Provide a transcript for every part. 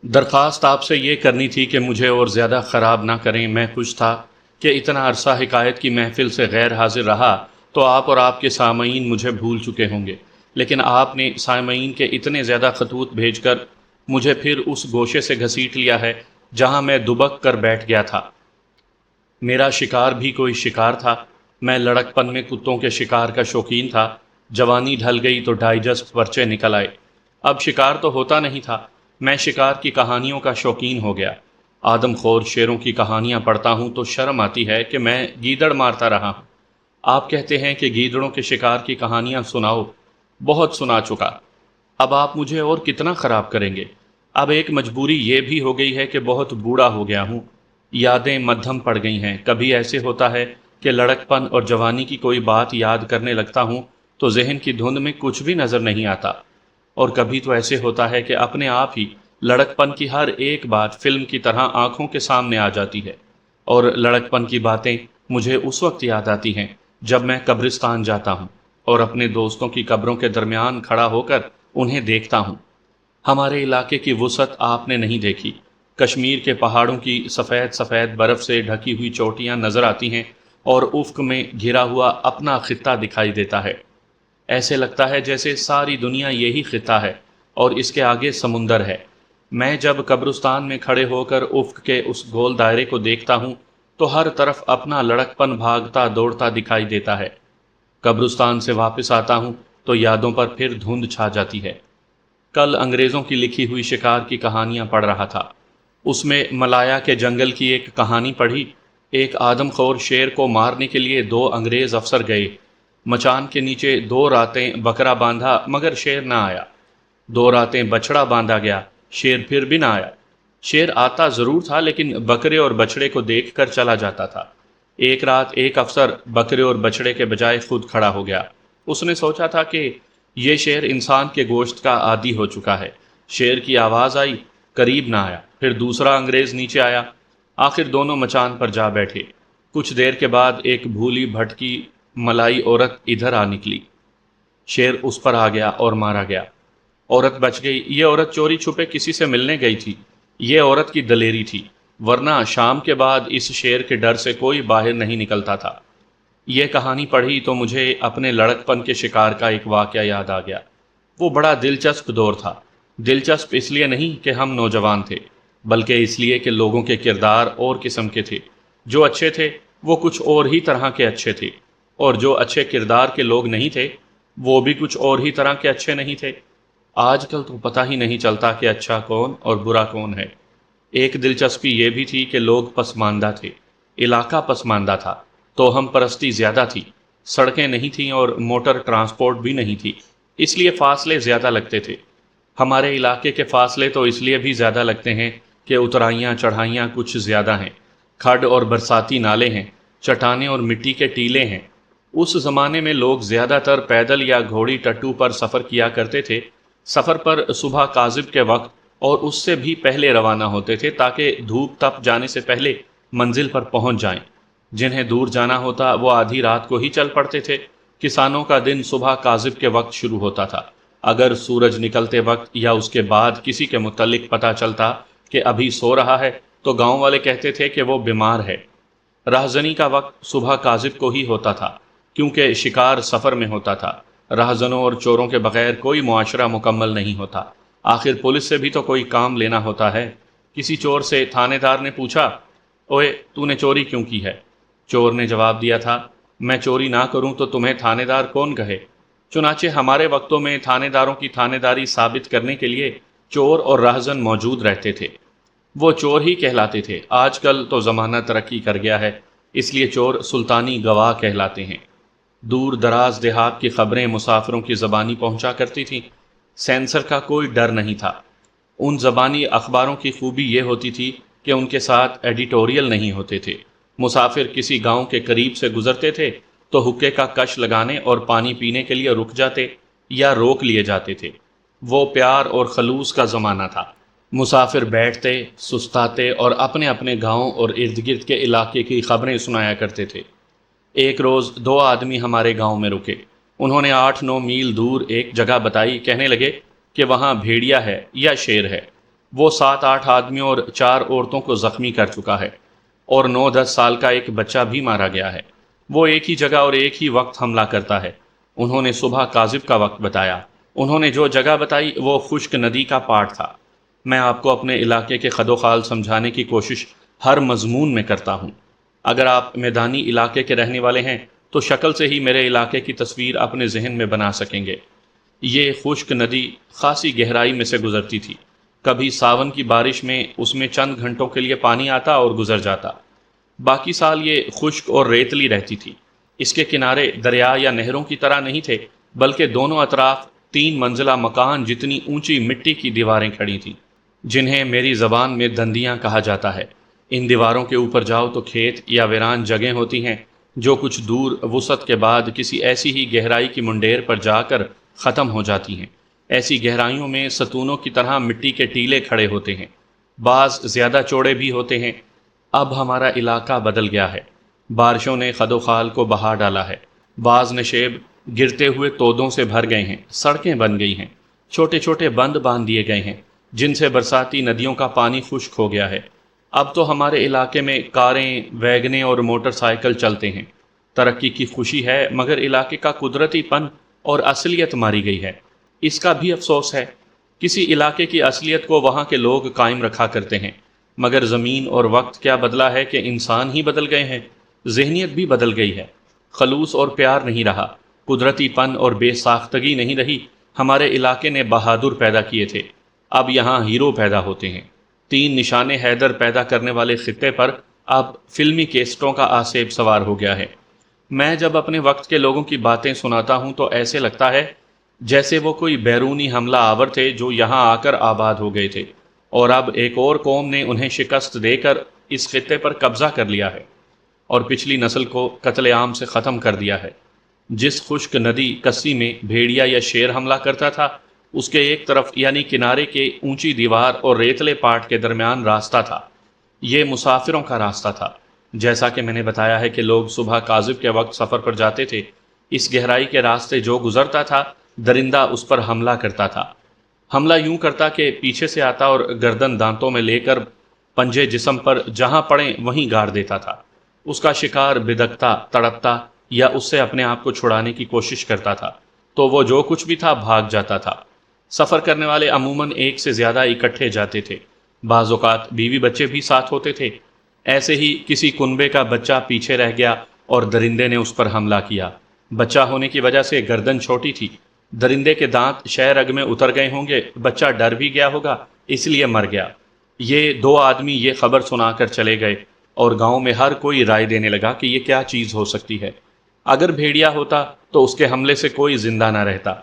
درخواست آپ سے یہ کرنی تھی کہ مجھے اور زیادہ خراب نہ کریں۔ میں خوش تھا کہ اتنا عرصہ حکایت کی محفل سے غیر حاضر رہا تو آپ اور آپ کے سامعین مجھے بھول چکے ہوں گے، لیکن آپ نے سامعین کے اتنے زیادہ خطوط بھیج کر مجھے پھر اس گوشے سے گھسیٹ لیا ہے جہاں میں دبک کر بیٹھ گیا تھا۔ میرا شکار بھی کوئی شکار تھا۔ میں لڑکپن میں کتوں کے شکار کا شوقین تھا۔ جوانی ڈھل گئی تو ڈائجسٹ پرچے نکل آئے۔ اب شکار تو ہوتا نہیں تھا، میں شکار کی کہانیوں کا شوقین ہو گیا۔ آدم خور شیروں کی کہانیاں پڑھتا ہوں تو شرم آتی ہے کہ میں گیدڑ مارتا رہا ہوں۔ آپ کہتے ہیں کہ گیدڑوں کے شکار کی کہانیاں سناؤ، بہت سنا چکا۔ اب آپ مجھے اور کتنا خراب کریں گے؟ اب ایک مجبوری یہ بھی ہو گئی ہے کہ بہت بوڑھا ہو گیا ہوں، یادیں مدھم پڑ گئی ہیں۔ کبھی ایسے ہوتا ہے کہ لڑکپن اور جوانی کی کوئی بات یاد کرنے لگتا ہوں تو ذہن کی دھند میں کچھ بھی نظر نہیں آتا، اور کبھی تو ایسے ہوتا ہے کہ اپنے آپ ہی لڑکپن کی ہر ایک بات فلم کی طرح آنکھوں کے سامنے آ جاتی ہے، اور لڑکپن کی باتیں مجھے اس وقت یاد آتی ہیں جب میں قبرستان جاتا ہوں اور اپنے دوستوں کی قبروں کے درمیان کھڑا ہو کر انہیں دیکھتا ہوں۔ ہمارے علاقے کی وسعت آپ نے نہیں دیکھی۔ کشمیر کے پہاڑوں کی سفید سفید برف سے ڈھکی ہوئی چوٹیاں نظر آتی ہیں اور افق میں گھرا ہوا اپنا خطہ دکھائی دیتا ہے۔ ایسے لگتا ہے جیسے ساری دنیا یہی خطہ ہے اور اس کے آگے سمندر ہے۔ میں جب قبرستان میں کھڑے ہو کر افق کے اس گول دائرے کو دیکھتا ہوں تو ہر طرف اپنا لڑکپن بھاگتا دوڑتا دکھائی دیتا ہے۔ قبرستان سے واپس آتا ہوں تو یادوں پر پھر دھند چھا جاتی ہے۔ کل انگریزوں کی لکھی ہوئی شکار کی کہانیاں پڑھ رہا تھا۔ اس میں ملایا کے جنگل کی ایک کہانی پڑھی۔ ایک آدم خور شیر کو مارنے کے لیے دو انگریز افسر گئے۔ مچان کے نیچے 2 راتیں بکرا باندھا مگر شیر نہ آیا۔ 2 راتیں بچڑا باندھا گیا، شیر پھر بھی نہ آیا۔ شیر آتا ضرور تھا لیکن بکرے اور بچڑے کو دیکھ کر چلا جاتا تھا۔ ایک رات ایک افسر بکرے اور بچڑے کے بجائے خود کھڑا ہو گیا۔ اس نے سوچا تھا کہ یہ شیر انسان کے گوشت کا عادی ہو چکا ہے۔ شیر کی آواز آئی، قریب نہ آیا۔ پھر دوسرا انگریز نیچے آیا۔ آخر دونوں مچان پر جا بیٹھے۔ کچھ دیر کے بعد ایک بھولی بھٹکی ملائی عورت ادھر آ نکلی۔ شیر اس پر آ گیا اور مارا گیا۔ عورت بچ گئی۔ یہ عورت چوری چھپے کسی سے ملنے گئی تھی۔ یہ عورت کی دلیری تھی، ورنہ شام کے بعد اس شیر کے ڈر سے کوئی باہر نہیں نکلتا تھا۔ یہ کہانی پڑھی تو مجھے اپنے لڑکپن کے شکار کا ایک واقعہ یاد آ گیا۔ وہ بڑا دلچسپ دور تھا۔ دلچسپ اس لیے نہیں کہ ہم نوجوان تھے، بلکہ اس لیے کہ لوگوں کے کردار اور قسم کے تھے۔ جو اچھے تھے وہ کچھ اور ہی طرح کے اچھے تھے، اور جو اچھے کردار کے لوگ نہیں تھے وہ بھی کچھ اور ہی طرح کے اچھے نہیں تھے۔ آج کل تو پتہ ہی نہیں چلتا کہ اچھا کون اور برا کون ہے۔ ایک دلچسپی یہ بھی تھی کہ لوگ پسماندہ تھے، علاقہ پسماندہ تھا، تو ہم پرستی زیادہ تھی۔ سڑکیں نہیں تھیں اور موٹر ٹرانسپورٹ بھی نہیں تھی، اس لیے فاصلے زیادہ لگتے تھے۔ ہمارے علاقے کے فاصلے تو اس لیے بھی زیادہ لگتے ہیں کہ اترائیاں چڑھائیاں کچھ زیادہ ہیں، کھڈ اور برساتی نالے ہیں، چٹانیں اور مٹی کے ٹیلے ہیں۔ اس زمانے میں لوگ زیادہ تر پیدل یا گھوڑی ٹٹو پر سفر کیا کرتے تھے۔ سفر پر صبح کاذب کے وقت اور اس سے بھی پہلے روانہ ہوتے تھے تاکہ دھوپ تپ جانے سے پہلے منزل پر پہنچ جائیں۔ جنہیں دور جانا ہوتا وہ آدھی رات کو ہی چل پڑتے تھے۔ کسانوں کا دن صبح کاذب کے وقت شروع ہوتا تھا۔ اگر سورج نکلتے وقت یا اس کے بعد کسی کے متعلق پتہ چلتا کہ ابھی سو رہا ہے تو گاؤں والے کہتے تھے کہ وہ بیمار ہے۔ رہزنی کا وقت صبح کاذب کو ہی ہوتا تھا، کیونکہ شکار سفر میں ہوتا تھا۔ رہزنوں اور چوروں کے بغیر کوئی معاشرہ مکمل نہیں ہوتا۔ آخر پولیس سے بھی تو کوئی کام لینا ہوتا ہے۔ کسی چور سے تھانے دار نے پوچھا، اوئے تو نے چوری کیوں کی ہے؟ چور نے جواب دیا تھا، میں چوری نہ کروں تو تمہیں تھانے دار کون کہے؟ چنانچہ ہمارے وقتوں میں تھانے داروں کی تھانے داری ثابت کرنے کے لیے چور اور رہزن موجود رہتے تھے۔ وہ چور ہی کہلاتے تھے۔ آج کل تو زمانہ ترقی کر گیا ہے، اس لیے چور سلطانی گواہ کہلاتے ہیں۔ دور دراز دیہات کی خبریں مسافروں کی زبانی پہنچا کرتی تھیں۔ سینسر کا کوئی ڈر نہیں تھا۔ ان زبانی اخباروں کی خوبی یہ ہوتی تھی کہ ان کے ساتھ ایڈیٹوریل نہیں ہوتے تھے۔ مسافر کسی گاؤں کے قریب سے گزرتے تھے تو حقے کا کش لگانے اور پانی پینے کے لیے رک جاتے یا روک لیے جاتے تھے۔ وہ پیار اور خلوص کا زمانہ تھا۔ مسافر بیٹھتے، سستاتے اور اپنے اپنے گاؤں اور ارد گرد کے علاقے کی خبریں سنایا کرتے تھے۔ ایک روز 2 آدمی ہمارے گاؤں میں رکے۔ انہوں نے 8-9 میل دور ایک جگہ بتائی، کہنے لگے کہ وہاں بھیڑیا ہے یا شیر ہے۔ وہ 7-8 آدمیوں اور 4 عورتوں کو زخمی کر چکا ہے، اور 9-10 سال کا ایک بچہ بھی مارا گیا ہے۔ وہ ایک ہی جگہ اور ایک ہی وقت حملہ کرتا ہے۔ انہوں نے صبح کاذب کا وقت بتایا۔ انہوں نے جو جگہ بتائی وہ خشک ندی کا پاٹ تھا۔ میں آپ کو اپنے علاقے کے خد و خال سمجھانے کی کوشش ہر مضمون میں کرتا ہوں۔ اگر آپ میدانی علاقے کے رہنے والے ہیں تو شکل سے ہی میرے علاقے کی تصویر اپنے ذہن میں بنا سکیں گے۔ یہ خشک ندی خاصی گہرائی میں سے گزرتی تھی۔ کبھی ساون کی بارش میں اس میں چند گھنٹوں کے لیے پانی آتا اور گزر جاتا، باقی سال یہ خشک اور ریتلی رہتی تھی۔ اس کے کنارے دریا یا نہروں کی طرح نہیں تھے، بلکہ دونوں اطراف 3 منزلہ مکان جتنی اونچی مٹی کی دیواریں کھڑی تھیں، جنہیں میری زبان میں دندیاں کہا جاتا ہے۔ ان دیواروں کے اوپر جاؤ تو کھیت یا ویران جگہیں ہوتی ہیں جو کچھ دور وسعت کے بعد کسی ایسی ہی گہرائی کی منڈیر پر جا کر ختم ہو جاتی ہیں۔ ایسی گہرائیوں میں ستونوں کی طرح مٹی کے ٹیلے کھڑے ہوتے ہیں، بعض زیادہ چوڑے بھی ہوتے ہیں۔ اب ہمارا علاقہ بدل گیا ہے۔ بارشوں نے خد و خال کو بہا ڈالا ہے۔ بعض نشیب گرتے ہوئے تودوں سے بھر گئے ہیں، سڑکیں بن گئی ہیں، چھوٹے چھوٹے بند باندھ دیے گئے ہیں جن سے برساتی ندیوں کا پانی خشک ہو گیا ہے۔ اب تو ہمارے علاقے میں کاریں، ویگنیں اور موٹر سائیکل چلتے ہیں۔ ترقی کی خوشی ہے، مگر علاقے کا قدرتی پن اور اصلیت ماری گئی ہے۔ اس کا بھی افسوس ہے۔ کسی علاقے کی اصلیت کو وہاں کے لوگ قائم رکھا کرتے ہیں، مگر زمین اور وقت کیا بدلا ہے کہ انسان ہی بدل گئے ہیں۔ ذہنیت بھی بدل گئی ہے، خلوص اور پیار نہیں رہا، قدرتی پن اور بے ساختگی نہیں رہی۔ ہمارے علاقے نے بہادر پیدا کیے تھے، اب یہاں ہیرو پیدا ہوتے ہیں۔ 3 نشان حیدر پیدا کرنے والے خطے پر اب فلمی کیسٹوں کا آسیب سوار ہو گیا ہے۔ میں جب اپنے وقت کے لوگوں کی باتیں سناتا ہوں تو ایسے لگتا ہے جیسے وہ کوئی بیرونی حملہ آور تھے جو یہاں آ کر آباد ہو گئے تھے، اور اب ایک اور قوم نے انہیں شکست دے کر اس خطے پر قبضہ کر لیا ہے اور پچھلی نسل کو قتل عام سے ختم کر دیا ہے۔ جس خشک ندی کسی میں بھیڑیا یا شیر حملہ کرتا تھا، اس کے ایک طرف یعنی کنارے کے اونچی دیوار اور ریتلے پاٹ کے درمیان راستہ تھا۔ یہ مسافروں کا راستہ تھا۔ جیسا کہ میں نے بتایا ہے کہ لوگ صبح کاذب کے وقت سفر پر جاتے تھے، اس گہرائی کے راستے جو گزرتا تھا درندہ اس پر حملہ کرتا تھا۔ حملہ یوں کرتا کہ پیچھے سے آتا اور گردن دانتوں میں لے کر پنجے جسم پر جہاں پڑیں وہیں گاڑ دیتا تھا۔ اس کا شکار بدکتا، تڑپتا یا اس سے اپنے آپ کو چھڑانے کی کوشش کرتا تھا تو وہ جو کچھ بھی تھا بھاگ جاتا تھا۔ سفر کرنے والے عموماً ایک سے زیادہ اکٹھے جاتے تھے، بعض اوقات بیوی بچے بھی ساتھ ہوتے تھے۔ ایسے ہی کسی کنبے کا بچہ پیچھے رہ گیا اور درندے نے اس پر حملہ کیا۔ بچہ ہونے کی وجہ سے گردن چھوٹی تھی، درندے کے دانت شہ رگ میں اتر گئے ہوں گے، بچہ ڈر بھی گیا ہوگا، اس لیے مر گیا۔ یہ 2 آدمی یہ خبر سنا کر چلے گئے اور گاؤں میں ہر کوئی رائے دینے لگا کہ یہ کیا چیز ہو سکتی ہے۔ اگر بھیڑیا ہوتا تو اس کے حملے سے کوئی زندہ نہ رہتا۔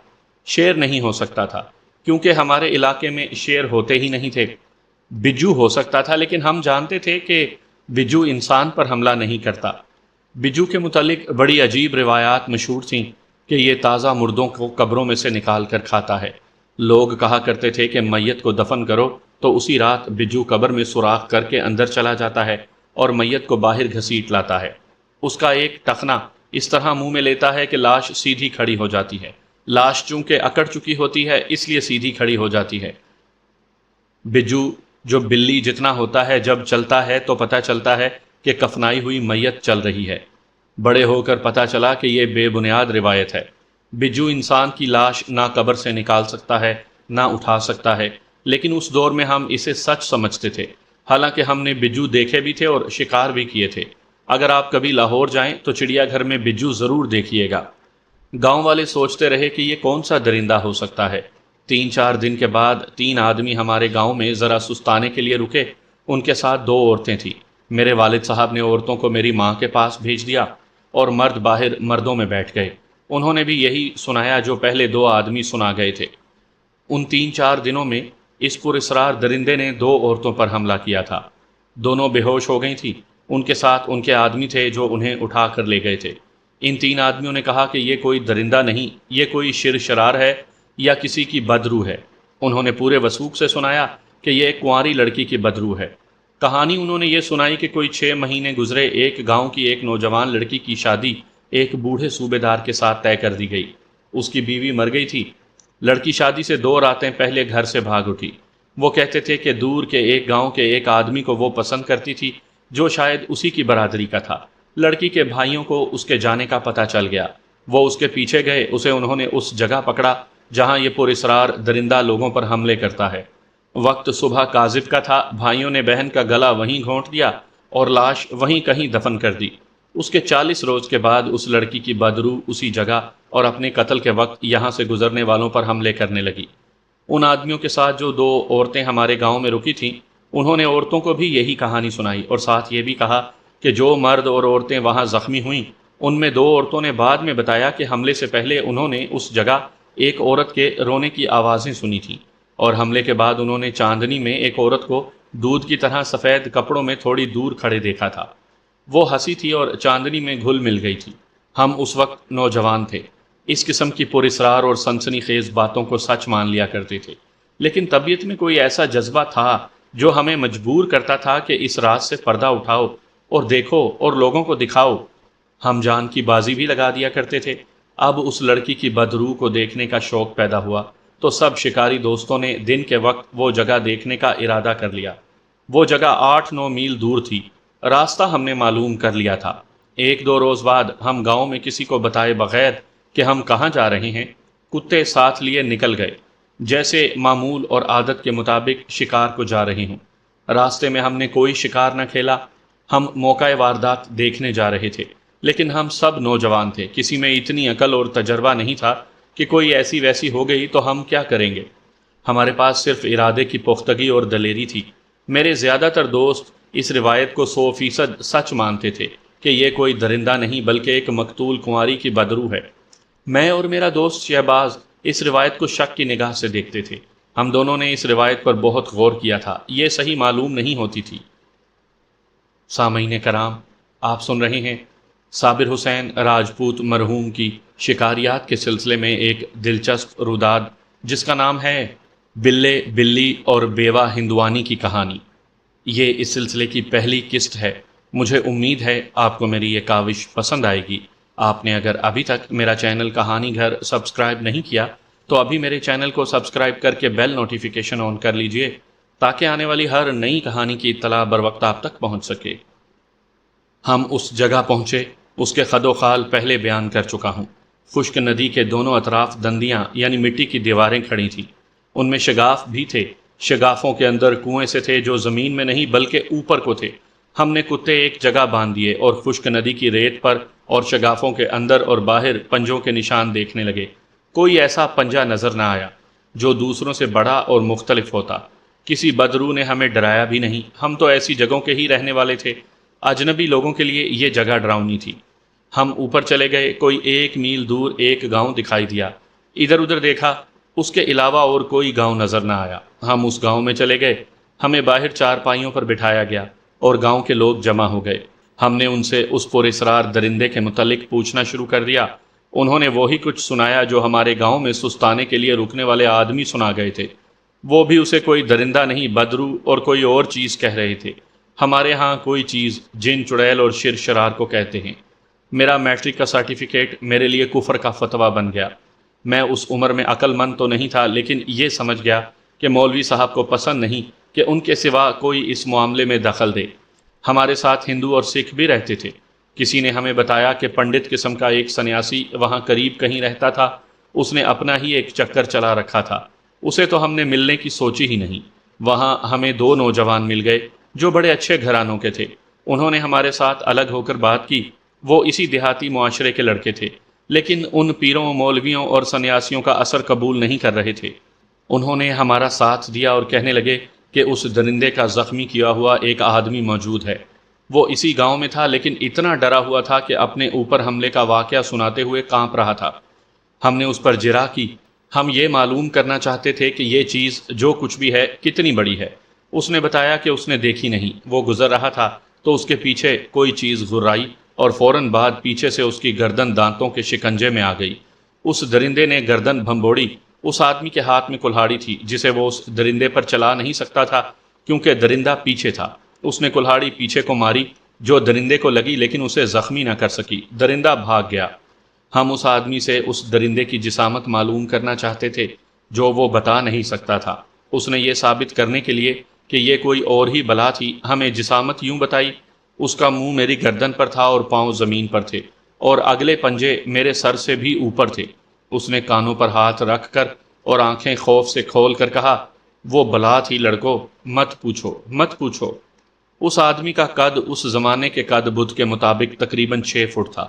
شیر نہیں ہو سکتا تھا، کیونکہ ہمارے علاقے میں شیر ہوتے ہی نہیں تھے۔ بجو ہو سکتا تھا، لیکن ہم جانتے تھے کہ بجو انسان پر حملہ نہیں کرتا۔ بجو کے متعلق بڑی عجیب روایات مشہور تھیں کہ یہ تازہ مردوں کو قبروں میں سے نکال کر کھاتا ہے۔ لوگ کہا کرتے تھے کہ میت کو دفن کرو تو اسی رات بجو قبر میں سوراخ کر کے اندر چلا جاتا ہے اور میت کو باہر گھسیٹ لاتا ہے۔ اس کا ایک ٹخنا اس طرح منہ میں لیتا ہے کہ لاش سیدھی کھڑی ہو جاتی ہے۔ لاش چونکہ اکڑ چکی ہوتی ہے اس لیے سیدھی کھڑی ہو جاتی ہے۔ بجو جو بلی جتنا ہوتا ہے جب چلتا ہے تو پتہ چلتا ہے کہ کفنائی ہوئی میت چل رہی ہے۔ بڑے ہو کر پتہ چلا کہ یہ بے بنیاد روایت ہے۔ بجو انسان کی لاش نہ قبر سے نکال سکتا ہے نہ اٹھا سکتا ہے، لیکن اس دور میں ہم اسے سچ سمجھتے تھے، حالانکہ ہم نے بجو دیکھے بھی تھے اور شکار بھی کیے تھے۔ اگر آپ کبھی لاہور جائیں تو چڑیا گھر میں بجو ضرور دیکھیے گا۔ گاؤں والے سوچتے رہے کہ یہ کون سا درندہ ہو سکتا ہے۔ 3-4 دن کے بعد 3 آدمی ہمارے گاؤں میں ذرا سستانے کے لیے رکے۔ ان کے ساتھ 2 عورتیں تھیں۔ میرے والد صاحب نے عورتوں کو میری ماں کے پاس بھیج دیا اور مرد باہر مردوں میں بیٹھ گئے۔ انہوں نے بھی یہی سنایا جو پہلے 2 آدمی سنا گئے تھے۔ ان 3-4 دنوں میں اس پر اسرار درندے نے 2 عورتوں پر حملہ کیا تھا۔ دونوں بے ہوش ہو گئی تھیں۔ ان کے ساتھ ان کے آدمی تھے جو انہیں اٹھا کر لے گئے تھے۔ ان 3 آدمیوں نے کہا کہ یہ کوئی درندہ نہیں، یہ کوئی شرشرار ہے یا کسی کی بدروح ہے۔ انہوں نے پورے وثوق سے سنایا کہ یہ ایک کنواری لڑکی کی بدروح ہے۔ کہانی انہوں نے یہ سنائی کہ کوئی 6 مہینے گزرے، ایک گاؤں کی ایک نوجوان لڑکی کی شادی ایک بوڑھے صوبے دار کے ساتھ طے کر دی گئی۔ اس کی بیوی مر گئی تھی۔ لڑکی شادی سے 2 راتیں پہلے گھر سے بھاگ اٹھی۔ وہ کہتے تھے کہ دور کے ایک گاؤں کے ایک آدمی کو وہ پسند کرتی تھی جو شاید اسی کی برادری کا تھا۔ لڑکی کے بھائیوں کو اس کے جانے کا پتہ چل گیا۔ وہ اس کے پیچھے گئے، اسے انہوں نے اس جگہ پکڑا جہاں یہ پراسرار درندہ لوگوں پر حملے کرتا ہے۔ وقت صبح کاذب کا تھا، بھائیوں نے بہن کا گلا وہیں گھونٹ دیا اور لاش وہیں کہیں دفن کر دی۔ اس کے 40 روز کے بعد اس لڑکی کی بدروح اسی جگہ اور اپنے قتل کے وقت یہاں سے گزرنے والوں پر حملے کرنے لگی۔ ان آدمیوں کے ساتھ جو 2 عورتیں ہمارے گاؤں میں رکی تھیں، انہوں نے عورتوں کو بھی یہی کہانی سنائی اور ساتھ یہ بھی کہا کہ جو مرد اور عورتیں وہاں زخمی ہوئیں، ان میں 2 عورتوں نے بعد میں بتایا کہ حملے سے پہلے انہوں نے اس جگہ ایک عورت کے رونے کی آوازیں سنی تھیں، اور حملے کے بعد انہوں نے چاندنی میں ایک عورت کو دودھ کی طرح سفید کپڑوں میں تھوڑی دور کھڑے دیکھا تھا۔ وہ ہنسی تھی اور چاندنی میں گھل مل گئی تھی۔ ہم اس وقت نوجوان تھے، اس قسم کی پراسرار اور سنسنی خیز باتوں کو سچ مان لیا کرتے تھے، لیکن طبیعت میں کوئی ایسا جذبہ تھا جو ہمیں مجبور کرتا تھا کہ اس راز سے پردہ اٹھاؤ اور دیکھو اور لوگوں کو دکھاؤ۔ ہم جان کی بازی بھی لگا دیا کرتے تھے۔ اب اس لڑکی کی بدروح کو دیکھنے کا شوق پیدا ہوا تو سب شکاری دوستوں نے دن کے وقت وہ جگہ دیکھنے کا ارادہ کر لیا۔ وہ جگہ 8-9 میل دور تھی۔ راستہ ہم نے معلوم کر لیا تھا۔ 1-2 روز بعد ہم گاؤں میں کسی کو بتائے بغیر کہ ہم کہاں جا رہے ہیں، کتے ساتھ لیے نکل گئے، جیسے معمول اور عادت کے مطابق شکار کو جا رہے ہوں۔ راستے میں ہم نے کوئی شکار نہ کھیلا، ہم موقع واردات دیکھنے جا رہے تھے، لیکن ہم سب نوجوان تھے، کسی میں اتنی عقل اور تجربہ نہیں تھا کہ کوئی ایسی ویسی ہو گئی تو ہم کیا کریں گے۔ ہمارے پاس صرف ارادے کی پختگی اور دلیری تھی۔ میرے زیادہ تر دوست اس روایت کو 100% سچ مانتے تھے کہ یہ کوئی درندہ نہیں بلکہ ایک مقتول کنواری کی بدروح ہے۔ میں اور میرا دوست شہباز اس روایت کو شک کی نگاہ سے دیکھتے تھے۔ ہم دونوں نے اس روایت پر بہت غور کیا تھا، یہ صحیح معلوم نہیں ہوتی تھی۔ سامعین کرام، آپ سن رہے ہیں صابر حسین راجپوت مرحوم کی شکاریات کے سلسلے میں ایک دلچسپ روداد جس کا نام ہے بلے بلی اور بیوہ ہندوانی کی کہانی۔ یہ اس سلسلے کی پہلی قسط ہے۔ مجھے امید ہے آپ کو میری یہ کاوش پسند آئے گی۔ آپ نے اگر ابھی تک میرا چینل کہانی گھر سبسکرائب نہیں کیا تو ابھی میرے چینل کو سبسکرائب کر کے بیل نوٹیفیکیشن آن کر لیجئے تاکہ آنے والی ہر نئی کہانی کی اطلاع بر وقت آپ تک پہنچ سکے۔ ہم اس جگہ پہنچے، اس کے خد و خال پہلے بیان کر چکا ہوں۔ خشک ندی کے دونوں اطراف دندیاں یعنی مٹی کی دیواریں کھڑی تھیں، ان میں شگاف بھی تھے۔ شگافوں کے اندر کنویں سے تھے جو زمین میں نہیں بلکہ اوپر کو تھے۔ ہم نے کتے ایک جگہ باندھ دیے اور خشک ندی کی ریت پر اور شگافوں کے اندر اور باہر پنجوں کے نشان دیکھنے لگے۔ کوئی ایسا پنجہ نظر نہ آیا جو دوسروں سے بڑا اور مختلف ہوتا۔ کسی بدروح نے ہمیں ڈرایا بھی نہیں، ہم تو ایسی جگہوں کے ہی رہنے والے تھے۔ اجنبی لوگوں کے لیے یہ جگہ ڈراؤنی تھی۔ ہم اوپر چلے گئے، کوئی 1 میل دور ایک گاؤں دکھائی دیا۔ ادھر ادھر دیکھا، اس کے علاوہ اور کوئی گاؤں نظر نہ آیا۔ ہم اس گاؤں میں چلے گئے، ہمیں باہر 4 پائیوں پر بٹھایا گیا اور گاؤں کے لوگ جمع ہو گئے۔ ہم نے ان سے اس پراسرار درندے کے متعلق پوچھنا شروع کر دیا۔ انہوں نے وہی کچھ سنایا جو ہمارے گاؤں میں سستانے کے لیے رکنے والے آدمی سنا گئے تھے۔ وہ بھی اسے کوئی درندہ نہیں بدروح اور کوئی اور چیز کہہ رہے تھے۔ ہمارے ہاں کوئی چیز جن چڑیل اور شر شرار کو کہتے ہیں۔ میرا میٹرک کا سرٹیفکیٹ میرے لیے کفر کا فتویٰ بن گیا۔ میں اس عمر میں عقل مند تو نہیں تھا، لیکن یہ سمجھ گیا کہ مولوی صاحب کو پسند نہیں کہ ان کے سوا کوئی اس معاملے میں دخل دے۔ ہمارے ساتھ ہندو اور سکھ بھی رہتے تھے۔ کسی نے ہمیں بتایا کہ پنڈت قسم کا ایک سنیاسی وہاں قریب کہیں رہتا تھا، اس نے اپنا ہی ایک چکر چلا رکھا تھا، اسے تو ہم نے ملنے کی سوچی ہی نہیں۔ وہاں ہمیں 2 نوجوان مل گئے جو بڑے اچھے گھرانوں کے تھے۔ انہوں نے ہمارے ساتھ الگ ہو کر بات کی۔ وہ اسی دیہاتی معاشرے کے لڑکے تھے، لیکن ان پیروں، مولویوں اور سنیاسیوں کا اثر قبول نہیں کر رہے تھے۔ انہوں نے ہمارا ساتھ دیا اور کہنے لگے کہ اس درندے کا زخمی کیا ہوا ایک آدمی موجود ہے۔ وہ اسی گاؤں میں تھا، لیکن اتنا ڈرا ہوا تھا کہ اپنے اوپر حملے کا واقعہ سناتے ہوئے کانپ رہا تھا۔ ہم نے اس پر جرح کی۔ ہم یہ معلوم کرنا چاہتے تھے کہ یہ چیز جو کچھ بھی ہے کتنی بڑی ہے۔ اس نے بتایا کہ اس نے دیکھی نہیں، وہ گزر رہا تھا تو اس کے پیچھے کوئی چیز غرائی اور فوراً بعد پیچھے سے اس کی گردن دانتوں کے شکنجے میں آ گئی۔ اس درندے نے گردن بھمبوڑی۔ اس آدمی کے ہاتھ میں کلہاڑی تھی جسے وہ اس درندے پر چلا نہیں سکتا تھا کیونکہ درندہ پیچھے تھا۔ اس نے کلہاڑی پیچھے کو ماری جو درندے کو لگی، لیکن اسے زخمی نہ کر سکی۔ درندہ بھاگ گیا۔ ہم اس آدمی سے اس درندے کی جسامت معلوم کرنا چاہتے تھے جو وہ بتا نہیں سکتا تھا۔ اس نے یہ ثابت کرنے کے لیے کہ یہ کوئی اور ہی بلا تھی ہمیں جسامت یوں بتائی۔ اس کا منہ میری گردن پر تھا اور پاؤں زمین پر تھے، اور اگلے پنجے میرے سر سے بھی اوپر تھے۔ اس نے کانوں پر ہاتھ رکھ کر اور آنکھیں خوف سے کھول کر کہا، وہ بلا تھی لڑکو، مت پوچھو مت پوچھو۔ اس آدمی کا قد اس زمانے کے قد بدھ کے مطابق تقریباً 6 فٹ تھا۔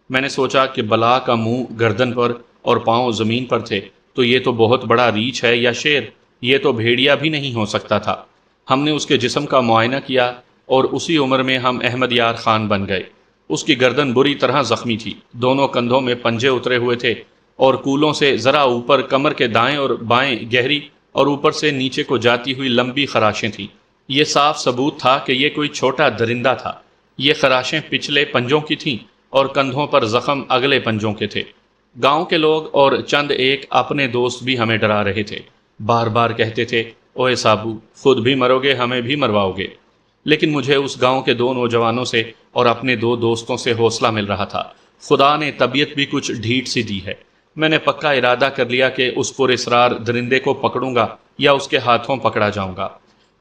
میں نے سوچا کہ بلا کا منہ گردن پر اور پاؤں زمین پر تھے تو یہ تو بہت بڑا ریچھ ہے یا شیر، یہ تو بھیڑیا بھی نہیں ہو سکتا تھا۔ ہم نے اس کے جسم کا معائنہ کیا اور اسی عمر میں ہم احمد یار خان بن گئے۔ اس کی گردن بری طرح زخمی تھی، دونوں کندھوں میں پنجے اترے ہوئے تھے اور کولوں سے ذرا اوپر کمر کے دائیں اور بائیں گہری اور اوپر سے نیچے کو جاتی ہوئی لمبی خراشیں تھیں۔ یہ صاف ثبوت تھا کہ یہ کوئی چھوٹا درندہ تھا۔ یہ خراشیں پچھلے پنجوں کی تھیں اور کندھوں پر زخم اگلے پنجوں کے تھے۔ گاؤں کے لوگ اور چند ایک اپنے دوست بھی ہمیں ڈرا رہے تھے، بار بار کہتے تھے، اوے صابو، خود بھی مرو گے ہمیں بھی مرواؤ گے۔ لیکن مجھے اس گاؤں کے 2 نوجوانوں سے اور اپنے 2 دوستوں سے حوصلہ مل رہا تھا۔ خدا نے طبیعت بھی کچھ ڈھیٹ سی دی ہے۔ میں نے پکا ارادہ کر لیا کہ اس پر اسرار درندے کو پکڑوں گا یا اس کے ہاتھوں پکڑا جاؤں گا۔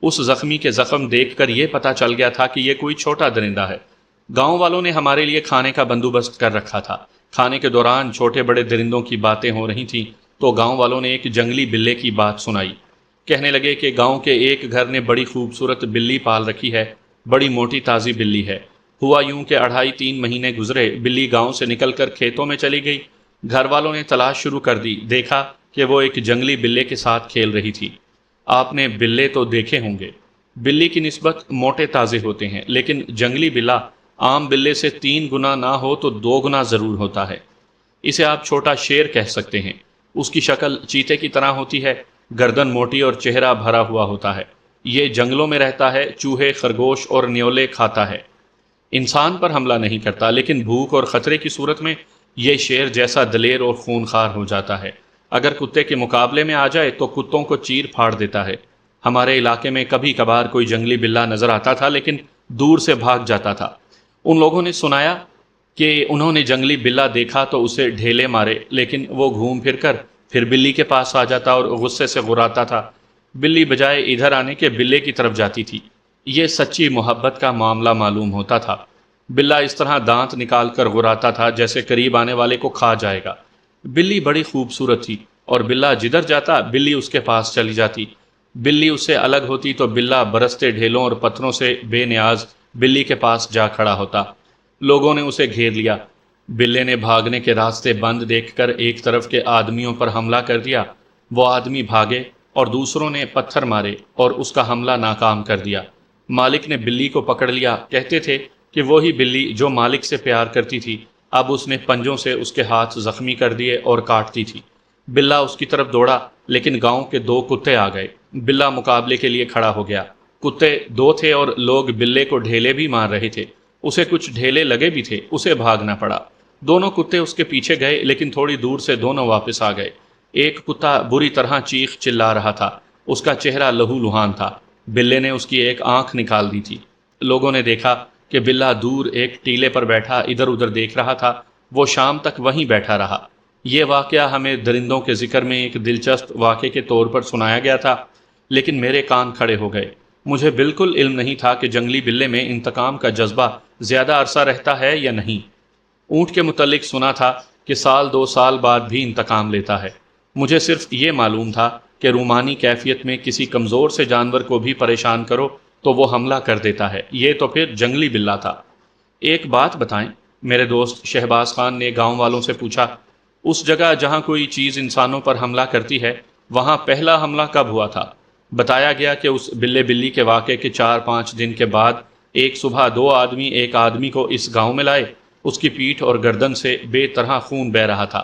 اس زخمی کے زخم دیکھ کر یہ پتا چل گیا تھا کہ یہ کوئی چھوٹا درندہ ہے۔ گاؤں والوں نے ہمارے لیے کھانے کا بندوبست کر رکھا تھا۔ کھانے کے دوران چھوٹے بڑے درندوں کی باتیں ہو رہی تھیں تو گاؤں والوں نے ایک جنگلی بلے کی بات سنائی۔ کہنے لگے کہ گاؤں کے ایک گھر نے بڑی خوبصورت بلی پال رکھی ہے، بڑی موٹی تازی بلی ہے۔ ہوا یوں کہ 2.5-3 مہینے گزرے، بلی گاؤں سے نکل کر کھیتوں میں چلی گئی۔ گھر والوں نے تلاش شروع کر دی، دیکھا کہ وہ ایک جنگلی بلے کے ساتھ کھیل رہی تھی۔ آپ نے بلے تو دیکھے ہوں گے، بلی کی نسبت موٹے تازے ہوتے ہیں، لیکن جنگلی بلا عام بلے سے 3 گنا نہ ہو تو 2 گنا ضرور ہوتا ہے۔ اسے آپ چھوٹا شیر کہہ سکتے ہیں۔ اس کی شکل چیتے کی طرح ہوتی ہے، گردن موٹی اور چہرہ بھرا ہوا ہوتا ہے۔ یہ جنگلوں میں رہتا ہے، چوہے، خرگوش اور نیولے کھاتا ہے۔ انسان پر حملہ نہیں کرتا، لیکن بھوک اور خطرے کی صورت میں یہ شیر جیسا دلیر اور خونخوار ہو جاتا ہے۔ اگر کتے کے مقابلے میں آ جائے تو کتوں کو چیر پھاڑ دیتا ہے۔ ہمارے علاقے میں کبھی کبھار کوئی جنگلی بلہ نظر آتا تھا، لیکن دور سے بھاگ جاتا تھا۔ ان لوگوں نے سنایا کہ انہوں نے جنگلی بلہ دیکھا تو اسے ڈھیلے مارے، لیکن وہ گھوم پھر کر پھر بلی کے پاس آ جاتا اور غصے سے غراتا تھا۔ بلی بجائے ادھر آنے کے بلے کی طرف جاتی تھی۔ یہ سچی محبت کا معاملہ معلوم ہوتا تھا۔ بلہ اس طرح دانت نکال کر غراتا تھا جیسے قریب آنے والے کو کھا جائے گا۔ بلی بڑی خوبصورت تھی اور بلہ جدھر جاتا بلی اس کے پاس چلی جاتی۔ بلی اس سے الگ ہوتی تو بلہ برستے ڈھیلوں اور پتھروں سے بے نیاز بلی کے پاس جا کھڑا ہوتا۔ لوگوں نے اسے گھیر لیا۔ بلے نے بھاگنے کے راستے بند دیکھ کر ایک طرف کے آدمیوں پر حملہ کر دیا۔ وہ آدمی بھاگے اور دوسروں نے پتھر مارے اور اس کا حملہ ناکام کر دیا۔ مالک نے بلی کو پکڑ لیا۔ کہتے تھے کہ وہی بلی جو مالک سے پیار کرتی تھی، اب اس نے پنجوں سے اس کے ہاتھ زخمی کر دیے اور کاٹتی تھی۔ بلہ اس کی طرف دوڑا، لیکن گاؤں کے 2 کتے آ گئے۔ بلہ مقابلے کے لیے کھڑا ہو گیا۔ کتے 2 تھے اور لوگ بلے کو ڈھیلے بھی مار رہے تھے۔ اسے کچھ ڈھیلے لگے بھی تھے، اسے بھاگنا پڑا۔ دونوں کتے اس کے پیچھے گئے، لیکن تھوڑی دور سے دونوں واپس آ گئے۔ ایک کتا بری طرح چیخ چلا رہا تھا، اس کا چہرہ لہو لہان تھا۔ بلے نے اس کی ایک آنکھ نکال دی تھی۔ لوگوں نے دیکھا کہ بلہ دور ایک ٹیلے پر بیٹھا ادھر ادھر دیکھ رہا تھا۔ وہ شام تک وہیں بیٹھا رہا۔ یہ واقعہ ہمیں درندوں کے ذکر میں ایک دلچسپ واقعے کے طور پر سنایا گیا تھا، لیکن میرے کان کھڑے ہو گئے۔ مجھے بالکل علم نہیں تھا کہ جنگلی بلے میں انتقام کا جذبہ زیادہ عرصہ رہتا ہے یا نہیں۔ اونٹ کے متعلق سنا تھا کہ 1-2 سال بعد بھی انتقام لیتا ہے۔ مجھے صرف یہ معلوم تھا کہ رومانی کیفیت میں کسی کمزور سے جانور کو بھی پریشان کرو تو وہ حملہ کر دیتا ہے۔ یہ تو پھر جنگلی بلہ تھا۔ ایک بات بتائیں، میرے دوست شہباز خان نے گاؤں والوں سے پوچھا، اس جگہ جہاں کوئی چیز انسانوں پر حملہ کرتی ہے وہاں پہلا حملہ کب ہوا تھا؟ بتایا گیا کہ اس بلی کے واقعے کے 4-5 دن کے بعد ایک صبح 2 آدمی ایک آدمی کو اس گاؤں میں لائے۔ اس کی پیٹھ اور گردن سے بے طرح خون بہ رہا تھا۔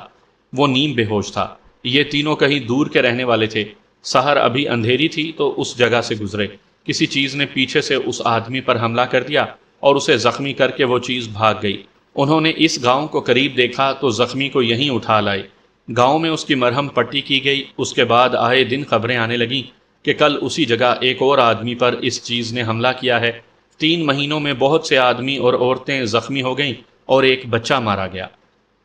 وہ نیم بے ہوش تھا۔ یہ تینوں کہیں دور کے رہنے والے تھے۔ سحر ابھی اندھیری تھی تو اس جگہ سے گزرے۔ کسی چیز نے پیچھے سے اس آدمی پر حملہ کر دیا اور اسے زخمی کر کے وہ چیز بھاگ گئی۔ انہوں نے اس گاؤں کو قریب دیکھا تو زخمی کو یہیں اٹھا لائے۔ گاؤں میں اس کی مرہم پٹی کی گئی۔ اس کے بعد آئے دن خبریں آنے لگیں کہ کل اسی جگہ ایک اور آدمی پر اس چیز نے حملہ کیا ہے۔ 3 مہینوں میں بہت سے آدمی اور عورتیں زخمی ہو گئیں اور ایک بچہ مارا گیا۔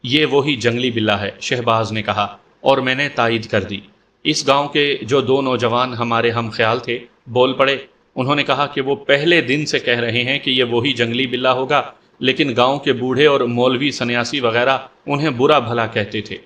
یہ وہی جنگلی بلہ ہے، شہباز نے کہا، اور میں نے تائید کر دی۔ اس گاؤں کے جو دو نوجوان ہمارے ہم خیال تھے بول پڑے۔ انہوں نے کہا کہ وہ پہلے دن سے کہہ رہے ہیں کہ یہ وہی جنگلی بلّا ہوگا، لیکن گاؤں کے بوڑھے اور مولوی سنیاسی وغیرہ انہیں برا بھلا کہتے تھے۔